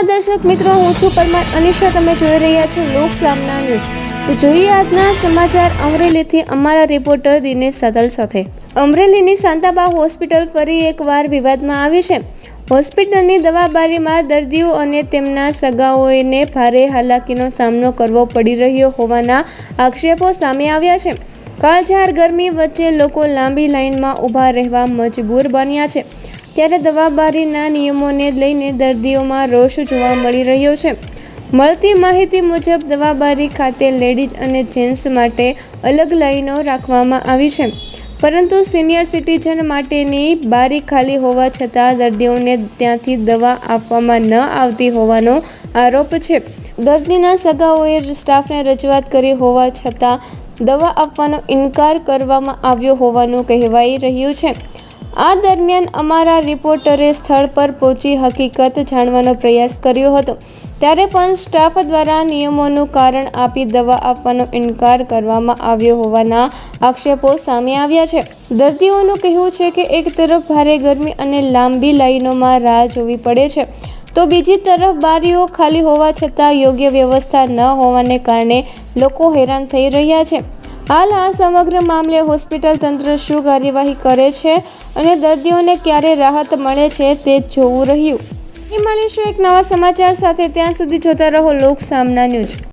દર્શક મિત્રો, હું છું પરમાર અનિશા. તમે જોઈ રહ્યા છો લોક સામના ન્યૂઝ. તો જોઈએ આજના સમાચાર અમરેલીથી અમારા રિપોર્ટર દિનેશ સાદલ સાથે. અમરેલીની શાંતાબા હોસ્પિટલ ફરી એકવાર વિવાદમાં આવી છે. હોસ્પિટલની દવાબારીમાં દર્દીઓ અને તેમના સગાઓને ભારે હાલાકીનો સામનો કરવો પડી રહ્યો હોવાના આક્ષેપો સામે આવ્યા છે. કાળઝાળ ગરમી વચ્ચે લોકો લાંબી લાઇનમાં ઊભા રહેવા મજબૂર બન્યા છે. ત્યારે દવાબારીના નિયમોને લઈને દર્દીઓમાં રોષ જોવા મળી રહ્યો છે. મળતી માહિતી મુજબ દવાબારી ખાતે લેડીઝ અને જેન્ટ્સ માટે અલગ લાઈનો રાખવામાં આવી છે, પરંતુ સિનિયર સિટીઝન માટેની બારી ખાલી હોવા છતાં દર્દીઓને ત્યાંથી દવા આપવામાં ન આવતી હોવાનો આરોપ છે. દર્દીના સગાઓએ સ્ટાફને રજૂઆત કરી હોવા છતાં દવા આપવાનો ઇનકાર કરવામાં આવ્યો હોવાનું કહેવાઈ રહ્યું છે. આ દરમિયાન અમારા રિપોર્ટરે સ્થળ પર પહોંચી હકીકત જાણવાનો પ્રયાસ કર્યો હતો, ત્યારે પણ સ્ટાફ દ્વારા નિયમોનું કારણ આપી દવા આપવાનો ઇનકાર કરવામાં આવ્યો હોવાના આક્ષેપો સામે આવ્યા છે. દર્દીઓનું કહેવું છે કે એક તરફ ભારે ગરમી અને લાંબી લાઈનોમાં રાહ જોવી પડે છે, તો બીજી તરફ બારીઓ ખાલી હોવા છતાં યોગ્ય વ્યવસ્થા ન હોવાને કારણે લોકો હેરાન થઈ રહ્યા છે. હાલ આ સમગ્ર મામલે હોસ્પિટલ તંત્ર શું કાર્યવાહી કરે છે અને દર્દીઓને ક્યારે રાહત મળે છે તે જોવું રહ્યું. મળીશું એક નવા સમાચાર સાથે. ત્યાં સુધી જોતા રહો લોક સામના ન્યૂઝ.